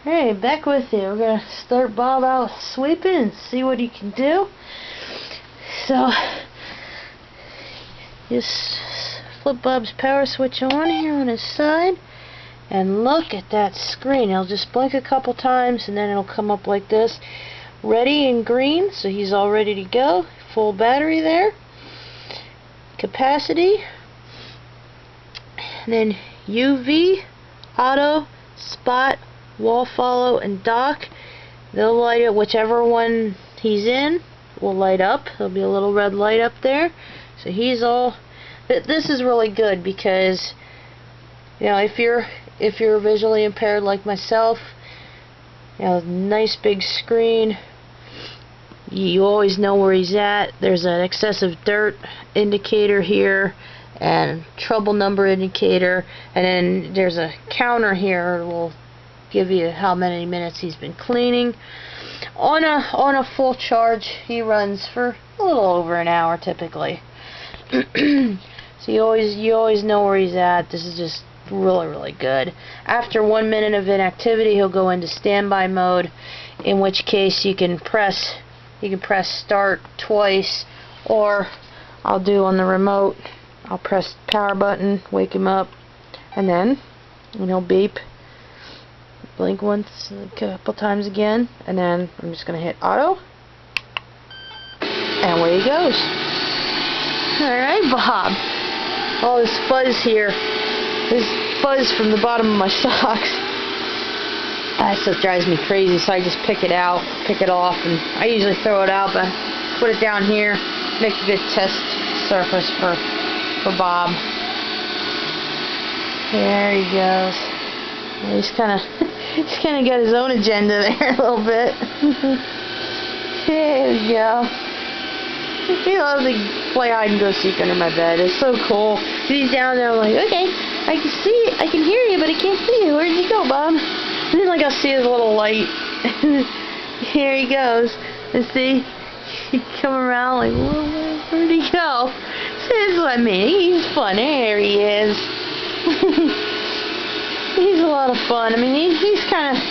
Hey, back with you. We're gonna start Bob out sweeping and see what he can do. So, just flip Bob's power switch on here on his side, and look at that screen. He'll just blink a couple times, and then it'll come up like this, ready in green. So he's all ready to go. Full battery there. Capacity. And then UV, auto, spot, wall follow, and dock. They'll light up. Whichever one he's in will light up. There'll be a little red light up there. So he's all. This is really good because, you know, if you're visually impaired like myself, you know, nice big screen. You always know where he's at. There's an excessive dirt indicator here, and trouble number indicator, and then there's a counter here that will give you how many minutes he's been cleaning. On a full charge, he runs for a little over an hour typically. So you always know where he's at. This is just really good. After 1 minute of inactivity, he'll go into standby mode, in which case you can press start twice, or I'll do on the remote. I'll press the power button, wake him up, and then he'll beep, blink once, a couple times again, and then I'm just going to hit auto, and away he goes. Alright, Bob. All this fuzz here, this fuzz from the bottom of my socks. That stuff drives me crazy, so I just pick it out, pick it off, and I usually throw it out, but put it down here, make a good test surface for Bob. There he goes. He's kind of got his own agenda there a little bit. There we go. He loves to play hide and go seek under my bed. It's so cool. He's down there, I'm like, okay, I can see it, I can hear you, but I can't see you. Where'd you go, Bob? And then like I'll see his little light. Here he goes. And see, he come around like, where'd he go? This is what I mean. He's fun. There he is. He's a lot of fun. I mean, he's kind of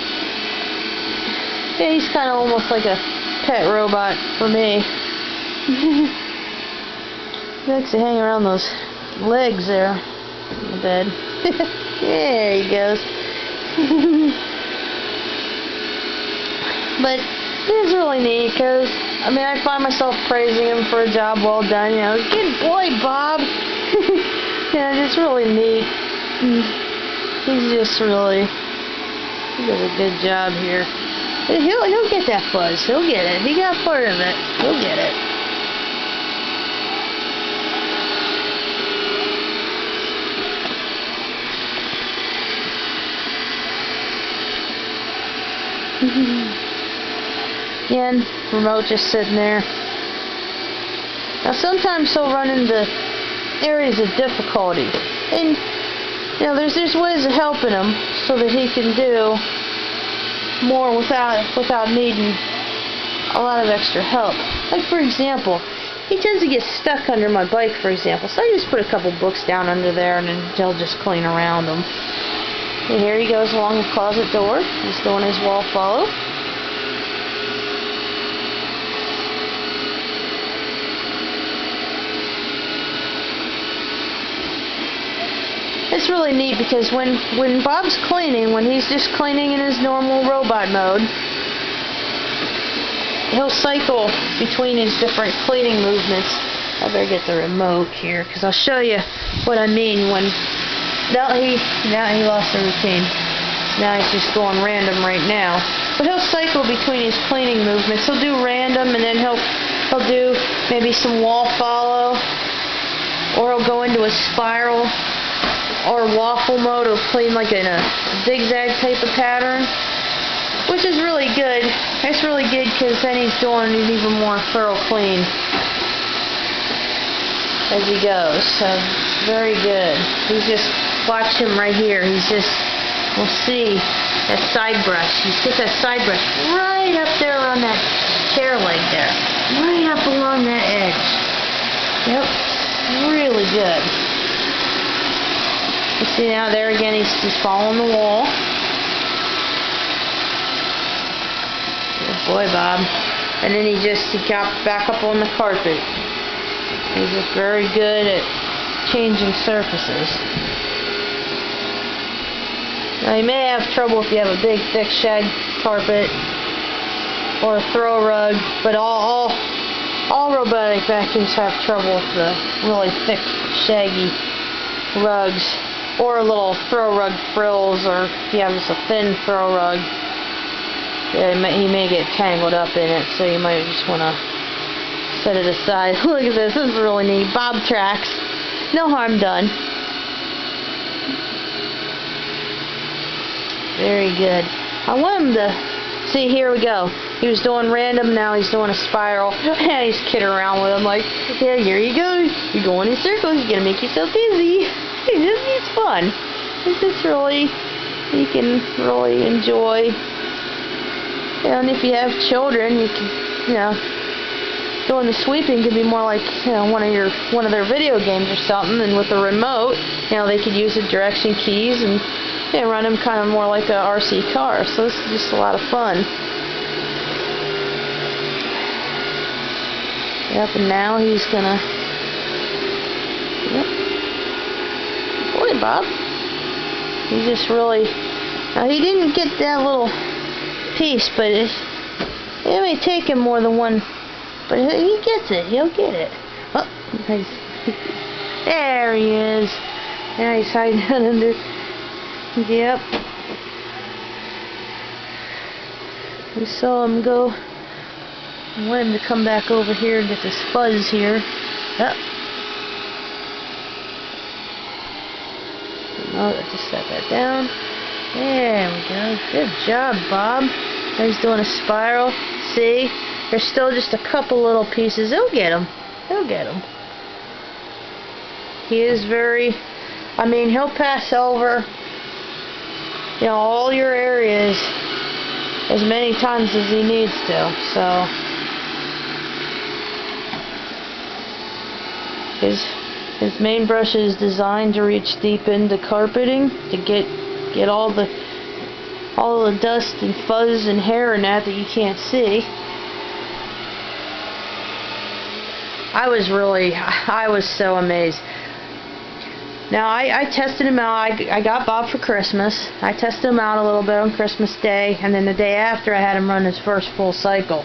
almost like a pet robot for me. He likes to hang around those legs there in the bed. There he goes. But it is really neat because, I mean, I find myself praising him for a job well done. You know, good boy, Bob. Yeah, it's really neat. He does a good job here. He'll get that fuzz. He'll get it. He got part of it. He'll get it. Again, remote just sitting there. Now sometimes he'll run into areas of difficulty, and you know there's ways of helping him so that he can do more without needing a lot of extra help. Like for example, he tends to get stuck under my bike, for example. So I just put a couple books down under there, and then he'll just clean around them. And here he goes along the closet door. He's doing his wall follow. It's really neat because when Bob's cleaning, when he's just cleaning in his normal robot mode, he'll cycle between his different cleaning movements. I better get the remote here because I'll show you what I mean when now he lost the routine. Now he's just going random right now. But he'll cycle between his cleaning movements. He'll do random, and then he'll do maybe some wall follow, or he'll go into a spiral or waffle mode. He'll clean like in a zigzag type of pattern, which is really good. It's really good because then he's doing an even more thorough clean as he goes. So very good. He's just, watch him right here. He's just, we'll see that side brush. He's got that side brush right up there on that chair leg there, right up along that edge. Yep, really good. You see now there again, he's following the wall. boy, Bob. And then he got back up on the carpet. He's just very good at changing surfaces. Now you may have trouble if you have a big, thick shag carpet or a throw rug, but all robotic vacuums have trouble with the really thick, shaggy rugs, or little throw rug frills, or if you have just a thin throw rug, he may get tangled up in it, so you might just want to set it aside. Look at this, this is really neat. Bob tracks. No harm done. Very good. I want him to see, here we go. He was doing random, now he's doing a spiral. And he's kidding around with him like, yeah, here you go. You're going in circles, you're gonna make yourself dizzy. It's fun. It's really, you can really enjoy. And if you have children, you can, doing the sweeping could be more like, one of their video games or something, and with the remote, they could use the direction keys and run them kind of more like a RC car. So this is just a lot of fun. Yep, and now he's gonna, boy, Bob. He just really, now he didn't get that little piece, but it may take him more than one, but he gets it. He'll get it. Oh, there he is. Now he's hiding down under. Yep. We saw him go. I want him to come back over here and get this fuzz here. Yep. Oh, just set that down. There we go. Good job, Bob. Now he's doing a spiral. See? There's still just a couple little pieces. He'll get them. He'll get them. He is very, he'll pass over, all your areas as many times as he needs to. So, his main brush is designed to reach deep into carpeting to get all the dust and fuzz and hair and that you can't see. I was so amazed. Now, I tested him out. I got Bob for Christmas. I tested him out a little bit on Christmas Day, and then the day after I had him run his first full cycle.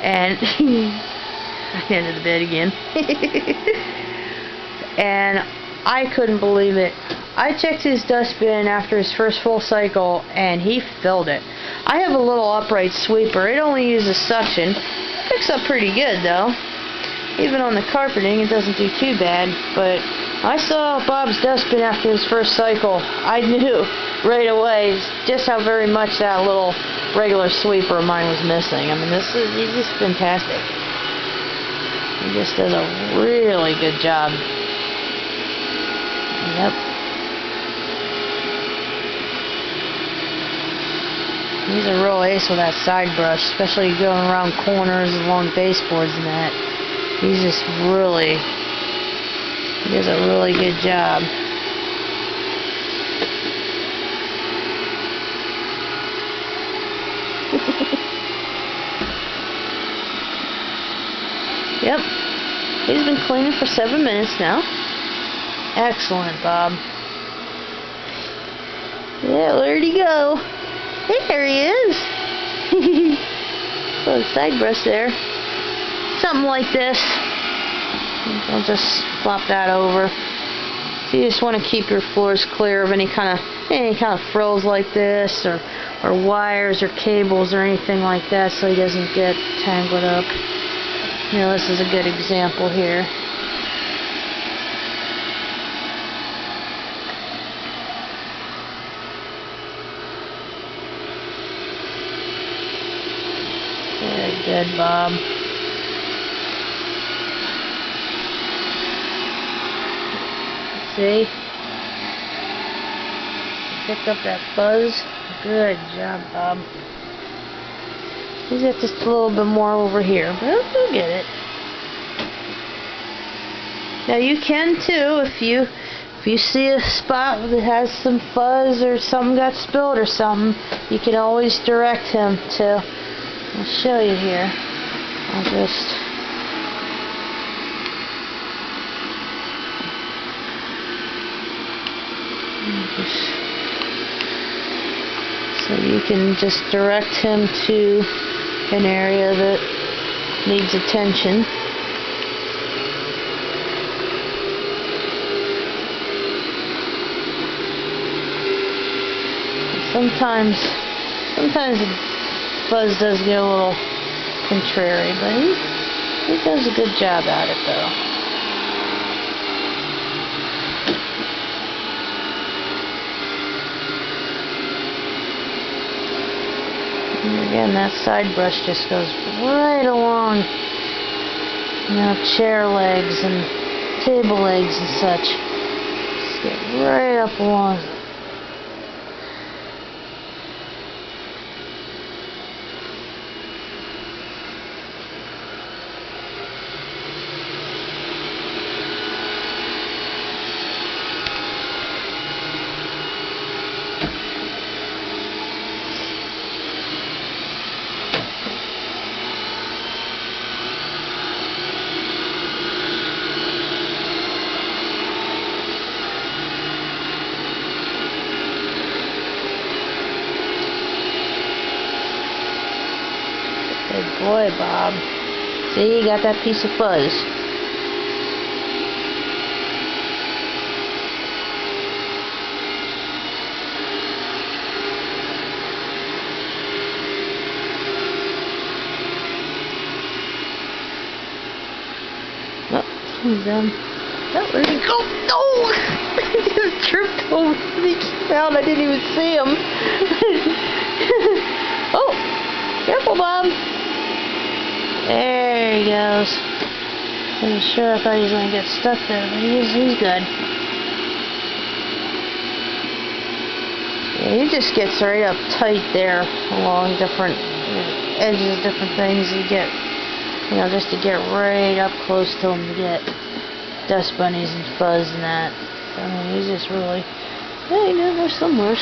And I ended the bed again. And I couldn't believe it. I checked his dustbin after his first full cycle, and he filled it. I have a little upright sweeper. It only uses suction. It picks up pretty good, though. Even on the carpeting, it doesn't do too bad. But I saw Bob's dustbin after his first cycle. I knew right away just how very much that little regular sweeper of mine was missing. He's just fantastic. He just does a really good job. Yep. He's a real ace with that side brush, especially going around corners along baseboards and that. He's just really, he does a really good job. Yep. He's been cleaning for 7 minutes now. Excellent, Bob. Yeah, where'd he go? There he is. So the side brush there. Something like this. I'll just flop that over. So you just want to keep your floors clear of any kind of frills like this, or wires or cables or anything like that, so he doesn't get tangled up. This is a good example here. Very good, Bob. See? Picked up that fuzz. Good job, Bob. He's got just a little bit more over here, but he'll get it. Now you can too, if you see a spot that has some fuzz or something got spilled or something, you can always direct him to I'll show you here. I'll just so you can just direct him to an area that needs attention. Sometimes Fuzz does get a little contrary, but he does a good job at it though. And again, that side brush just goes right along, chair legs and table legs and such. Just get right up along. Good boy, Bob. See, you got that piece of fuzz. Oh, he's done. Oh, where'd he go? No! He just tripped over. He came out. I didn't even see him. Oh! Careful, Bob. There he goes. I wasn't sure. I thought he was going to get stuck there, but he's good. Yeah, he just gets right up tight there along different edges, different things. You get, just to get right up close to him to get dust bunnies and fuzz and that. I mean, he's just really, hey, down there somewhere.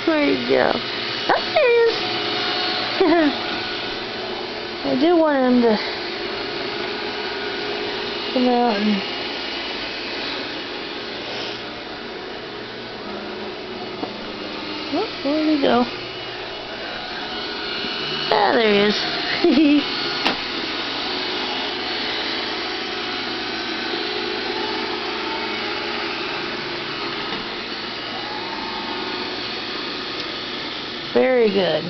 There you go. Oh, there he is. I do want him to come out and oh, where'd he go? Ah, there he is. Very good.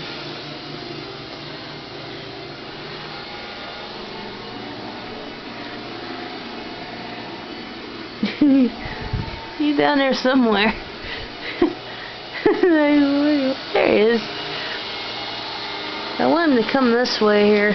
He's down there somewhere. There he is. I want him to come this way here.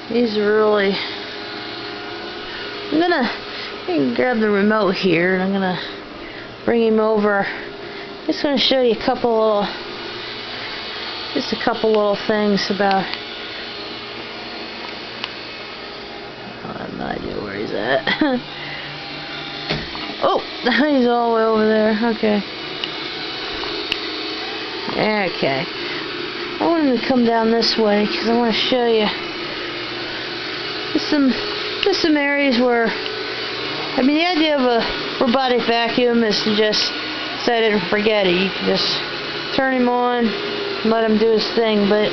He's really... I'm gonna grab the remote here and I'm gonna bring him over. Just gonna show you a couple little things about. I have no idea where he's at. Oh, he's all the way over there. Okay. Okay. I want him to come down this way because I want to show you just some areas where, I mean, the idea of a robotic vacuum is to just set it and forget it. You can just turn him on, let him do his thing, but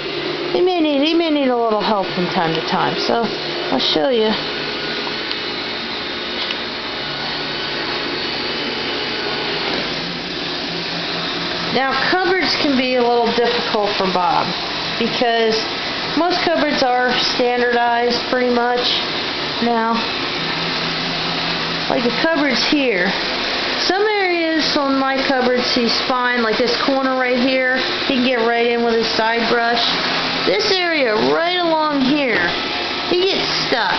he may need a little help from time to time. So I'll show you. Now, cupboards can be a little difficult for Bob because most cupboards are standardized pretty much now. Like the cupboards here. Some areas on my cupboards he's fine, like this corner right here, he can get right in with his side brush. This area right along here, he gets stuck.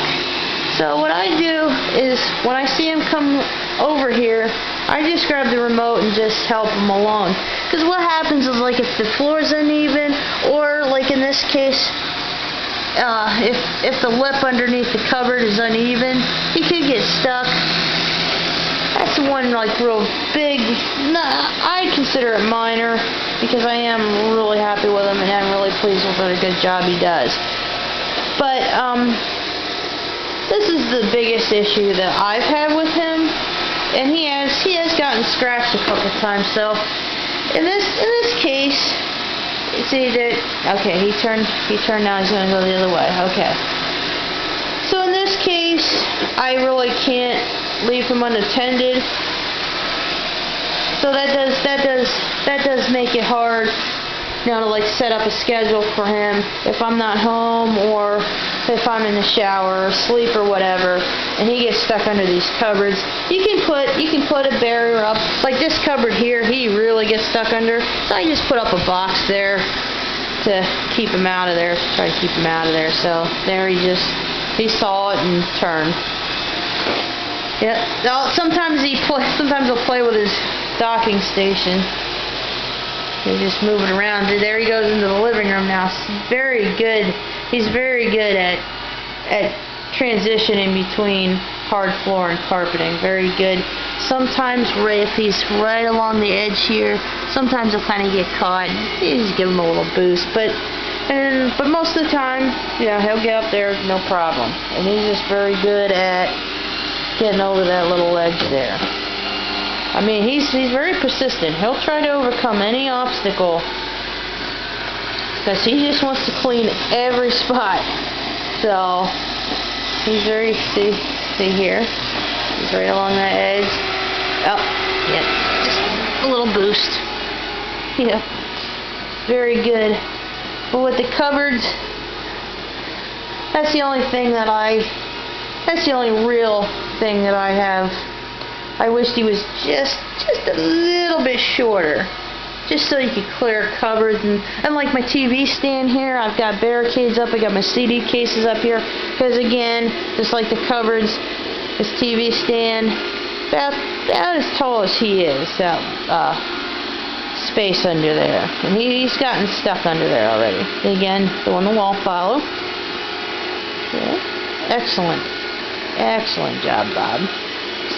So what I do is when I see him come over here, I just grab the remote and just help him along. Because what happens is, like, if the floor is uneven, or like in this case, if the lip underneath the cupboard is uneven, he could get stuck. That's one like real big. I consider it minor because I am really happy with him and I'm really pleased with what a good job he does. But this is the biggest issue that I've had with him, and he has gotten scratched a couple times. So in this case, see that? Okay, he turned now. He's going to go the other way. Okay. So in this case, I really can't leave him unattended. So that does make it hard, you know, to like set up a schedule for him if I'm not home or if I'm in the shower or asleep or whatever, and he gets stuck under these cupboards. You can put a barrier up, like this cupboard here. He really gets stuck under, so I just put up a box there to keep him out of there. Try to keep him out of there. So there he saw it and turned. Yeah. Sometimes he'll play with his docking station. He'll just move it around. There he goes into the living room now. He's very good. He's very good at transitioning between hard floor and carpeting. Very good. Sometimes if he's right along the edge here, sometimes he'll kind of get caught. You just give him a little boost, but most of the time, yeah, he'll get up there no problem. And he's just very good at getting over that little edge there. I mean, he's very persistent. He'll try to overcome any obstacle because he just wants to clean every spot. So he's very, see here, he's right along that edge. Oh, yeah, just a little boost. Yeah, very good. But with the cupboards, that's the only real thing that I have. I wished he was just a little bit shorter, just so you could clear cupboards. And like my TV stand here, I've got barricades up. I got my CD cases up here because, again, just like the cupboards, this TV stand about as tall as he is. That space under there, and he's gotten stuck under there already. Again, the wall follow. Yeah. Excellent job, Bob.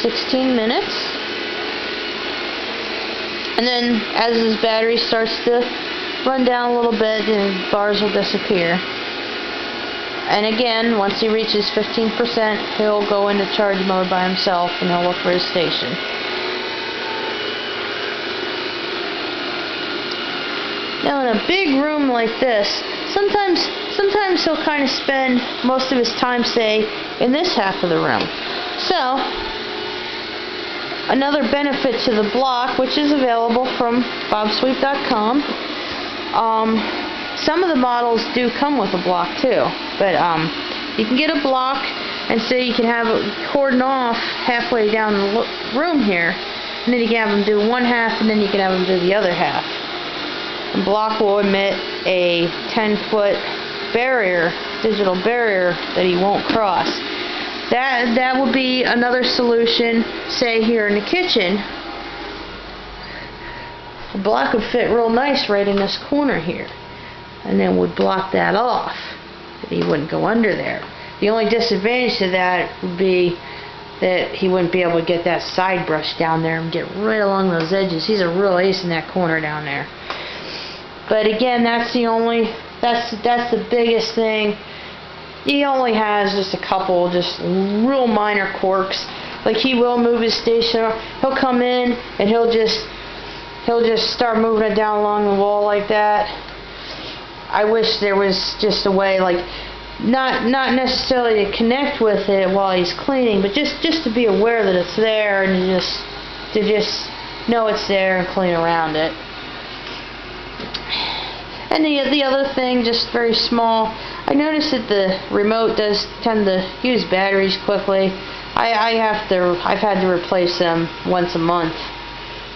16 minutes. And then as his battery starts to run down a little bit, the bars will disappear. And again, once he reaches 15%, he'll go into charge mode by himself and he'll look for his station. Now in a big room like this, sometimes he'll kind of spend most of his time, say, in this half of the room. So, another benefit to the block, which is available from bobsweep.com. Some of the models do come with a block too, but you can get a block, and say you can have it cordon off halfway down the room here, and then you can have them do one half, and then you can have them do the other half. The block will emit a 10-foot barrier, digital barrier, that he won't cross. That would be another solution, say here in the kitchen. The block would fit real nice right in this corner here, and then would block that off. He wouldn't go under there. The only disadvantage to that would be that he wouldn't be able to get that side brush down there and get right along those edges. He's a real ace in that corner down there. But again, that's the biggest thing. He only has just a couple, just real minor quirks. Like he will move his station. He'll come in and he'll just start moving it down along the wall like that. I wish there was just a way, like not necessarily to connect with it while he's cleaning, but just to be aware that it's there and to just know it's there and clean around it. And the other thing, just very small, I noticed that the remote does tend to use batteries quickly. I've had to replace them once a month,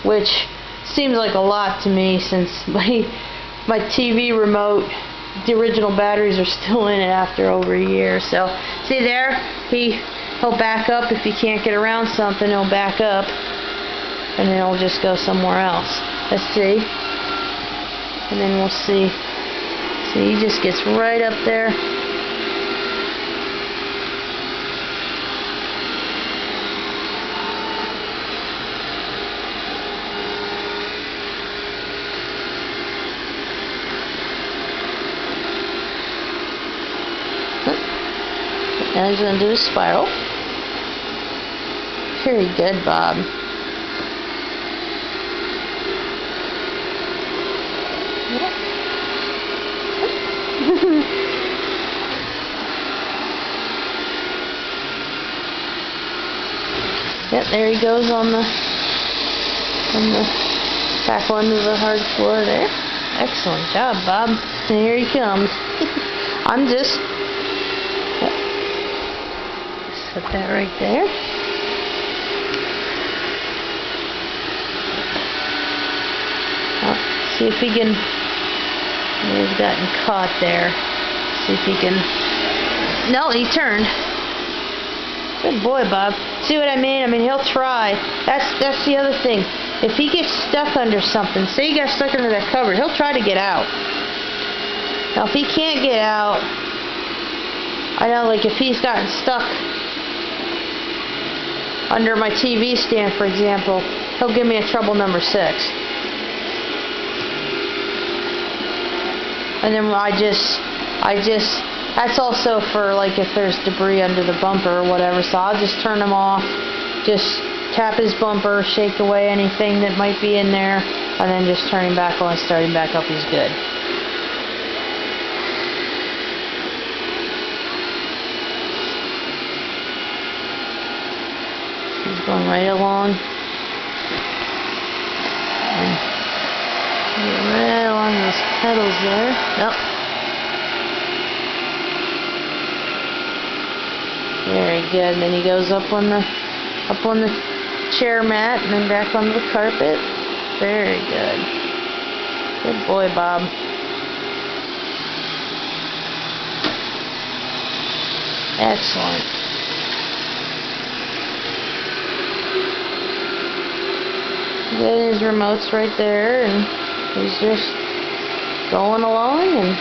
which seems like a lot to me since my TV remote, the original batteries are still in it after over a year. So see there, he He'll back up if he can't get around something. He'll back up, and then he'll just go somewhere else. Let's see, and then we'll see. See, he just gets right up there. Now he's going to do a spiral. Very good, Bob. Yep, there he goes on the back onto the hard floor there. Excellent job, Bob. And here he comes. I'm just set that right there. Oh, see if he can. He's gotten caught there. See if he can. No, he turned. Good boy, Bob. See what I mean? I mean, he'll try. That's the other thing. If he gets stuck under something, say he got stuck under that cupboard, he'll try to get out. Now, if he can't get out, I know, like if he's gotten stuck under my TV stand, for example, he'll give me a trouble number 6. And then that's also for like if there's debris under the bumper or whatever, so I'll just turn him off, just tap his bumper, shake away anything that might be in there, and then just turn him back on, start him back up, he's good. He's going right along. And right along those pedals there. Yep. Very good. And then he goes up on the chair mat and then back onto the carpet. Very good. Good boy, Bob. Excellent. Get his remotes right there, and he's just going along and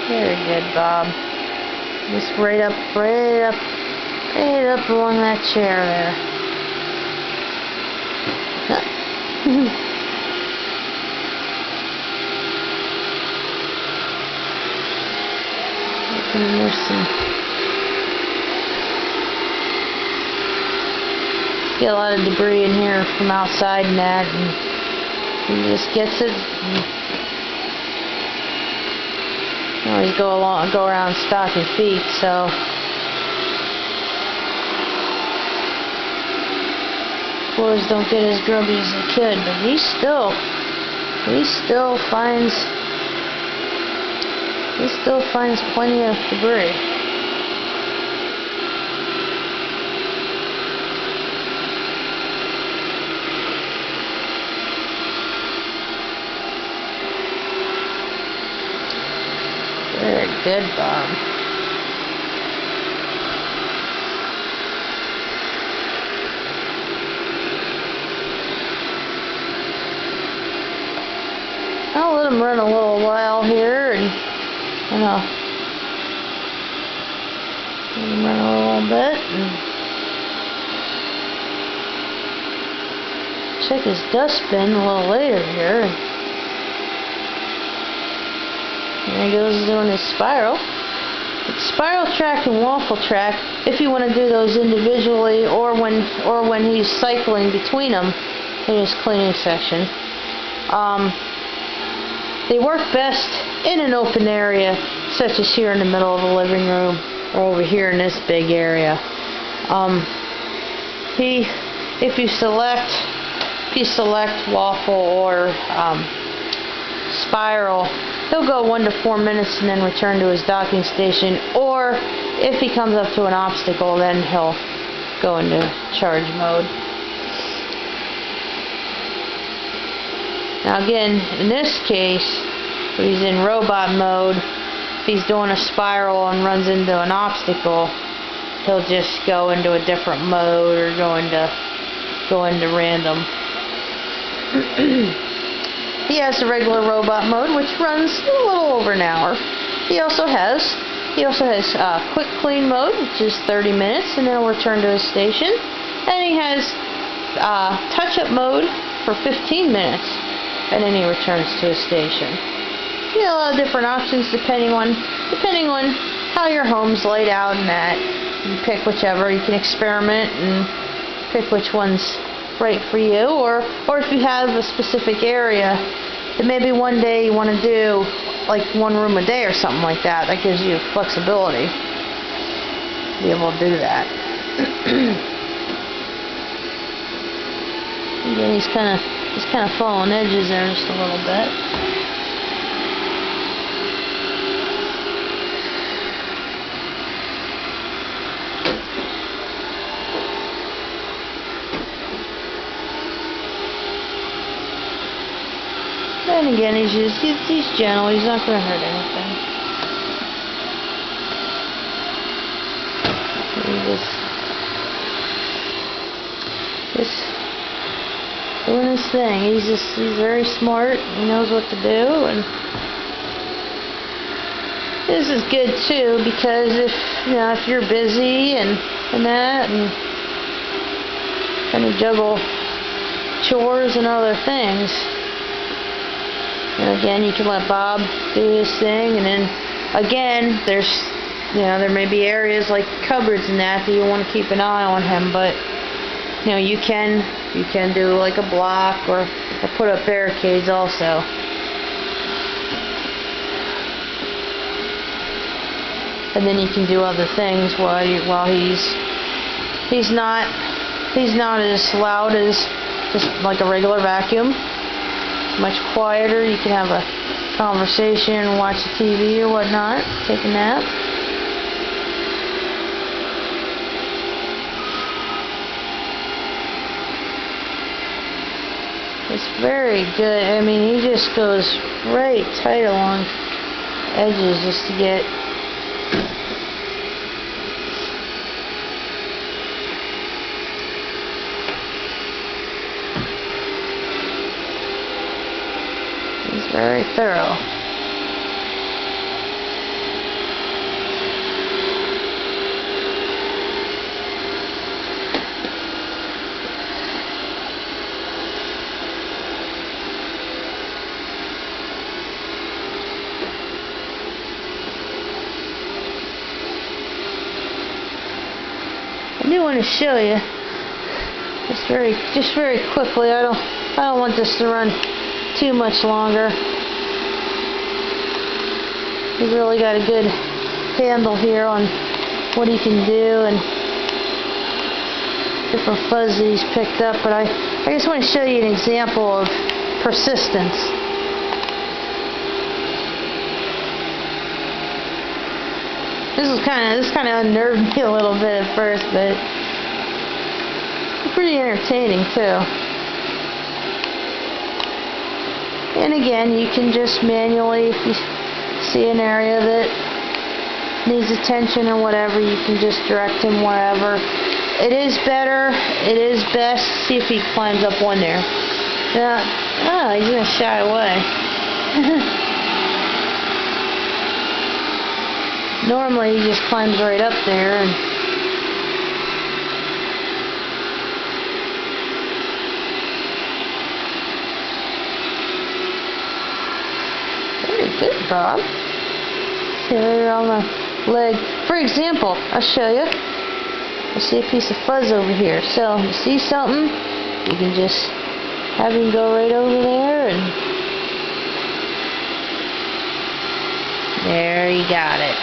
very good, Bob. Just right up along that chair there. And there's get a lot of debris in here from outside and that, and he just gets it. Always go around stocking feet, so floors don't get as grubby as they could, but he still finds plenty of debris. Very good, Bob. I'll let him run a little while here, and let him run a little bit, and check his dustbin a little later here. And he goes doing his spiral. It's spiral track and waffle track, if you want to do those individually, or when he's cycling between them in his cleaning section. They work best in an open area, such as here in the middle of the living room, or over here in this big area. If you select waffle or spiral, he'll go 1 to 4 minutes and then return to his docking station, or if he comes up to an obstacle, then he'll go into charge mode. Now again, in this case, when he's in robot mode, if he's doing a spiral and runs into an obstacle, he'll just go into a different mode or go into random. He has the regular robot mode, which runs a little over an hour. He also has quick clean mode, which is 30 minutes, and then he'll return to his station. And he has touch-up mode for 15 minutes, and then he returns to his station. You know, a lot of different options depending on how your home's laid out and that. You pick whichever. You can experiment and pick which one's right for you, or if you have a specific area that maybe one day you want to do like one room a day or something like that. That gives you flexibility to be able to do that. Again, he's kind of following edges there just a little bit. And again, he's gentle. He's not going to hurt anything. He's just doing his thing. He's very smart. He knows what to do, and this is good too because if you're busy and that and kind of juggle chores and other things. And again, you can let Bob do his thing, and then again, there may be areas like cupboards and that you want to keep an eye on him, but you can do like a block or put up barricades also. And then you can do other things while he's not as loud as just like a regular vacuum. Much quieter. You can have a conversation, watch the TV or whatnot, take a nap. It's very good. I mean, he just goes right tight along edges just to get very thorough. I do want to show you just very quickly. I don't want this to run too much longer. He's really got a good handle here on what he can do and different fuzz that he's picked up, but I just want to show you an example of persistence. This kind of unnerved me a little bit at first, but it's pretty entertaining too. And again, you can just manually, if you see an area that needs attention or whatever, you can just direct him wherever. It is best, see if he climbs up one there. Yeah, he's going to shy away. Normally he just climbs right up there and good, Bob. See, right on the leg. For example, I'll show you. I see a piece of fuzz over here. So, you see something, you can just have him go right over there, and there, you got it.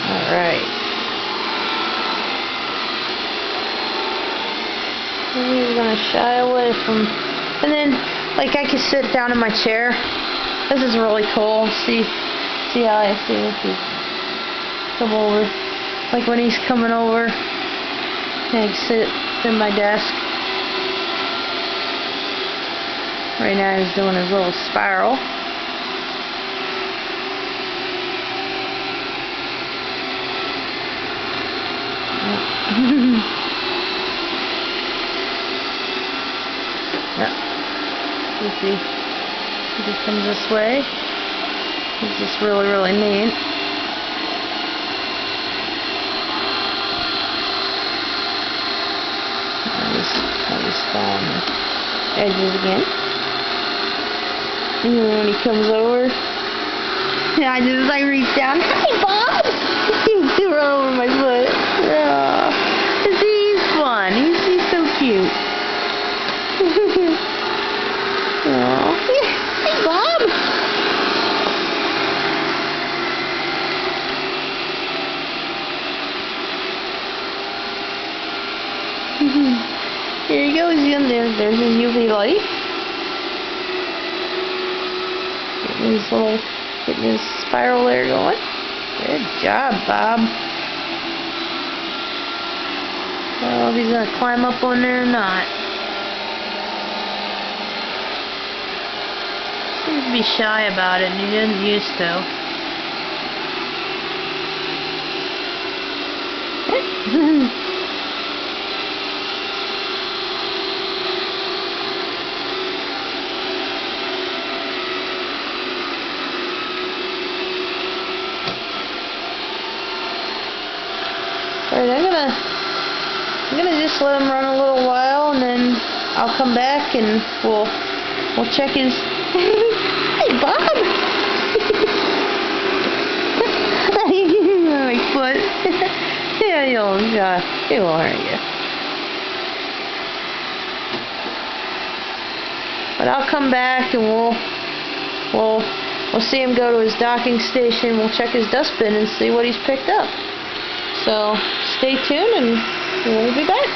Alright. And he's going to shy away from... And then, like, I can sit down in my chair. This is really cool. See how I see if he come over. Like when he's coming over, I can sit in my desk. Right now he's doing his little spiral. Yep. You see, he just comes this way. He's just really, really neat. I'll just fall on the edges again. And then when he comes over, I just like reach down. Hi, Bob! He run over my foot. Oh, he's fun. He's so cute. Oh, hey, Bob! Here he goes. There's his UV light. Getting his spiral there going. Good job, Bob. I don't know if he's gonna climb up on there or not. Seems to be shy about it, and he didn't used to. Alright, I'm gonna just let him run a little while, and then I'll come back and we'll check his. Hey, Bob! My foot. Yeah, he won't hurt you. But I'll come back and we'll see him go to his docking station. We'll check his dustbin and see what he's picked up. So stay tuned and we'll be back.